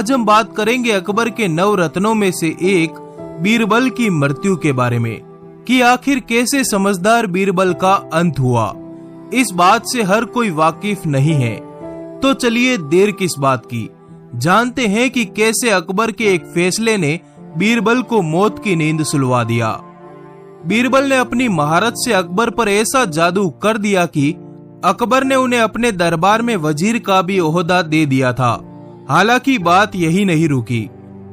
आज हम बात करेंगे अकबर के 9 रत्नों में से एक बीरबल की मृत्यु के बारे में, कि आखिर कैसे समझदार बीरबल का अंत हुआ। इस बात से हर कोई वाकिफ नहीं है, तो चलिए देर किस बात की, जानते हैं कि कैसे अकबर के एक फैसले ने बीरबल को मौत की नींद सुलवा दिया। बीरबल ने अपनी महारत से अकबर पर ऐसा जादू कर दिया कि अकबर ने उन्हें अपने दरबार में वजीर का भी ओहदा दे दिया था। हालांकि बात यही नहीं रुकी।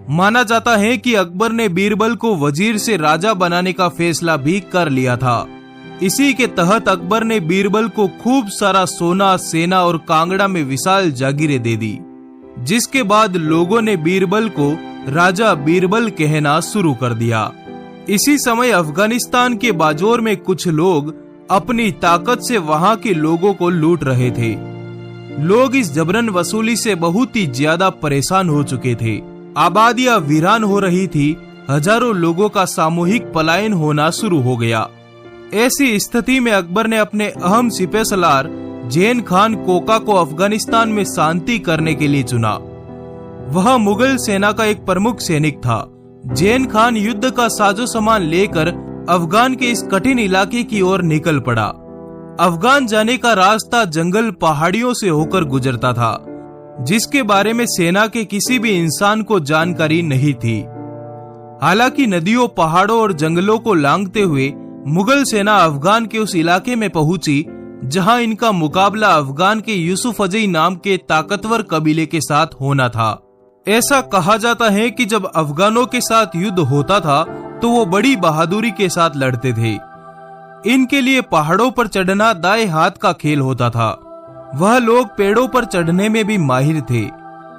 माना जाता है कि अकबर ने बीरबल को वजीर से राजा बनाने का फैसला भी कर लिया था। इसी के तहत अकबर ने बीरबल को खूब सारा सोना, सेना और कांगड़ा में विशाल जागीरें दे दी, जिसके बाद लोगों ने बीरबल को राजा बीरबल कहना शुरू कर दिया। इसी समय अफगानिस्तान के बाजोर में कुछ लोग अपनी ताकत से वहां के लोगों को लूट रहे थे। लोग इस जबरन वसूली से बहुत ही ज्यादा परेशान हो चुके थे। आबादियां वीरान हो रही थी, हजारों लोगों का सामूहिक पलायन होना शुरू हो गया। ऐसी स्थिति में अकबर ने अपने अहम सिपहसालार जैन खान कोका को अफगानिस्तान में शांति करने के लिए चुना। वह मुगल सेना का एक प्रमुख सैनिक था। जैन खान युद्ध का साजो सामान लेकर अफगान के इस कठिन इलाके की ओर निकल पड़ा। अफगान जाने का रास्ता जंगल पहाड़ियों से होकर गुजरता था, जिसके बारे में सेना के किसी भी इंसान को जानकारी नहीं थी। हालांकि नदियों, पहाड़ों और जंगलों को लांघते हुए मुगल सेना अफगान के उस इलाके में पहुंची जहां इनका मुकाबला अफगान के यूसुफ अजई नाम के ताकतवर कबीले के साथ होना था। ऐसा कहा जाता है कि जब अफगानों के साथ युद्ध होता था तो वो बड़ी बहादुरी के साथ लड़ते थे। इनके लिए पहाड़ों पर चढ़ना दाएं हाथ का खेल होता था। वह लोग पेड़ों पर चढ़ने में भी माहिर थे,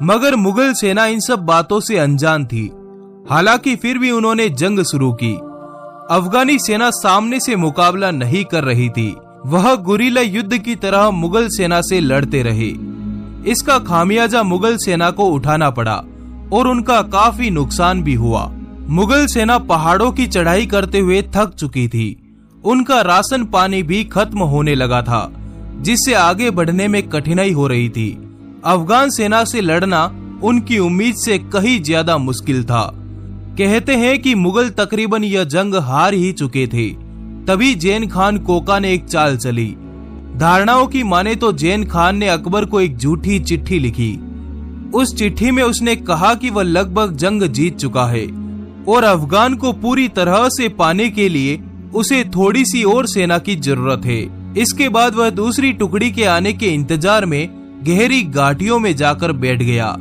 मगर मुगल सेना इन सब बातों से अनजान थी। हालांकि फिर भी उन्होंने जंग शुरू की। अफगानी सेना सामने से मुकाबला नहीं कर रही थी, वह गुरिल्ला युद्ध की तरह मुगल सेना से लड़ते रहे। इसका खामियाजा मुगल सेना को उठाना पड़ा और उनका काफी नुकसान भी हुआ। मुगल सेना पहाड़ों की चढ़ाई करते हुए थक चुकी थी। उनका राशन पानी भी खत्म होने लगा था, जिससे आगे बढ़ने में कठिनाई हो रही थी। अफगान सेना से लड़ना उनकी उम्मीद से कहीं ज्यादा मुश्किल था। कहते हैं कि मुगल तकरीबन यह जंग हार ही चुके थे। तभी जैन खान कोका ने एक चाल चली। धारणाओं की माने तो जैन खान ने अकबर को एक झूठी चिट्ठी लिखी। उस चिट्ठी में उसने कहा कि वह लगभग जंग जीत चुका है और अफगान को पूरी तरह से पाने के लिए उसे थोड़ी सी और सेना की जरूरत है। इसके बाद वह दूसरी टुकड़ी के आने के इंतजार में गहरी घाटियों में जाकर बैठ गया।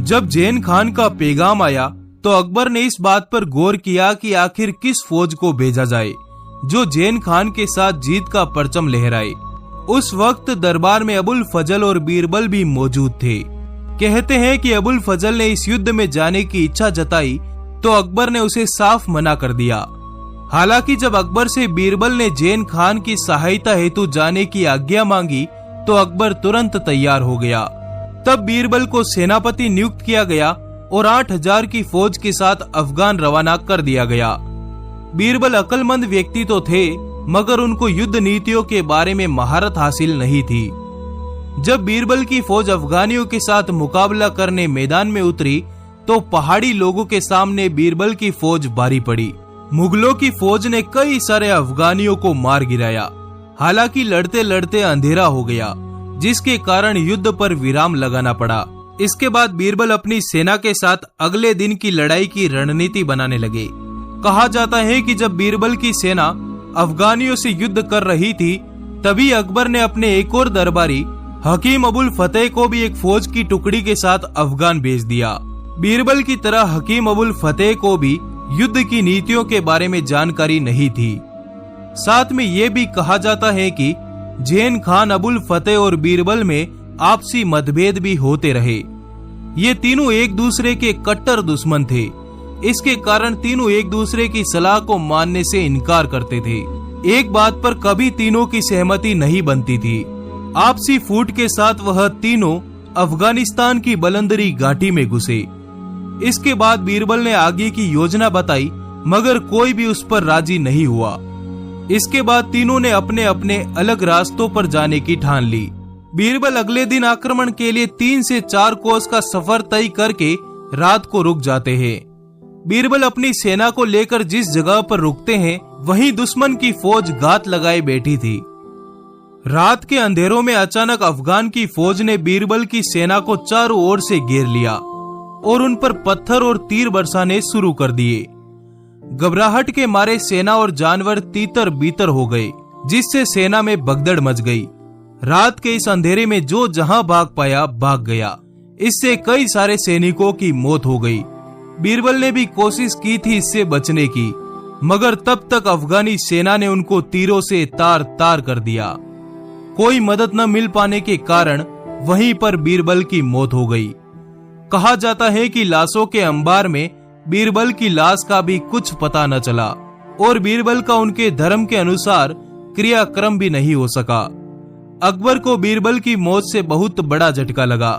जब जैन खान का पैगाम आया तो अकबर ने इस बात पर गौर किया कि आखिर किस फौज को भेजा जाए जो जैन खान के साथ जीत का परचम लहराए। उस वक्त दरबार में अबुल फजल और बीरबल भी मौजूद थे। कहते हैं कि अबुल फजल ने इस युद्ध में जाने की इच्छा जताई तो अकबर ने उसे साफ मना कर दिया। हालांकि जब अकबर से बीरबल ने जैन खान की सहायता हेतु जाने की आज्ञा मांगी तो अकबर तुरंत तैयार हो गया। तब बीरबल को सेनापति नियुक्त किया गया और 8000 की फौज के साथ अफगान रवाना कर दिया गया। बीरबल अक्लमंद व्यक्ति तो थे, मगर उनको युद्ध नीतियों के बारे में महारत हासिल नहीं थी। जब बीरबल की फौज अफगानियों के साथ मुकाबला करने मैदान में उतरी तो पहाड़ी लोगों के सामने बीरबल की फौज भारी पड़ी। मुगलों की फौज ने कई सारे अफगानियों को मार गिराया। हालांकि लड़ते लड़ते अंधेरा हो गया, जिसके कारण युद्ध पर विराम लगाना पड़ा। इसके बाद बीरबल अपनी सेना के साथ अगले दिन की लड़ाई की रणनीति बनाने लगे। कहा जाता है कि जब बीरबल की सेना अफगानियों से युद्ध कर रही थी तभी अकबर ने अपने एक और दरबारी हकीम अबुल फतेह को भी एक फौज की टुकड़ी के साथ अफगान भेज दिया। बीरबल की तरह हकीम अबुल फतेह को भी युद्ध की नीतियों के बारे में जानकारी नहीं थी। साथ में ये भी कहा जाता है कि जैन खान, अबुल फतेह और बीरबल में आपसी मतभेद भी होते रहे। ये तीनों एक दूसरे के कट्टर दुश्मन थे। इसके कारण तीनों एक दूसरे की सलाह को मानने से इनकार करते थे। एक बात पर कभी तीनों की सहमति नहीं बनती थी। आपसी फूट के साथ वह तीनों अफगानिस्तान की बलंदरी घाटी में घुसे। इसके बाद बीरबल ने आगे की योजना बताई, मगर कोई भी उस पर राजी नहीं हुआ। इसके बाद तीनों ने अपने अपने अलग रास्तों पर जाने की ठान ली। बीरबल अगले दिन आक्रमण के लिए 3 से 4 कोस का सफर तय करके रात को रुक जाते हैं। बीरबल अपनी सेना को लेकर जिस जगह पर रुकते हैं वहीं दुश्मन की फौज घात लगाए बैठी थी। रात के अंधेरों में अचानक अफगान की फौज ने बीरबल की सेना को चारों ओर से घेर लिया और उन पर पत्थर और तीर बरसाने शुरू कर दिए। घबराहट के मारे सेना और जानवर तीतर बीतर हो गए, जिससे सेना में भगदड़ मच गई। रात के इस अंधेरे में जो जहां भाग पाया भाग गया। इससे कई सारे सैनिकों की मौत हो गई। बीरबल ने भी कोशिश की थी इससे बचने की, मगर तब तक अफगानी सेना ने उनको तीरों से तार तार कर दिया। कोई मदद न मिल पाने के कारण वहीं पर बीरबल की मौत हो गई। कहा जाता है कि लाशों के अंबार में बीरबल की लाश का भी कुछ पता न चला और बीरबल का उनके धर्म के अनुसार क्रियाक्रम भी नहीं हो सका। अकबर को बीरबल की मौत से बहुत बड़ा झटका लगा।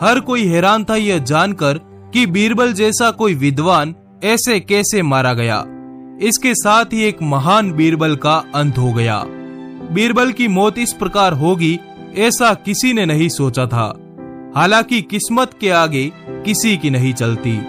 हर कोई हैरान था यह जानकर कि बीरबल जैसा कोई विद्वान ऐसे कैसे मारा गया। इसके साथ ही एक महान बीरबल का अंत हो गया। बीरबल की मौत इस प्रकार होगी ऐसा किसी ने नहीं सोचा था। हालांकि किस्मत के आगे किसी की नहीं चलती।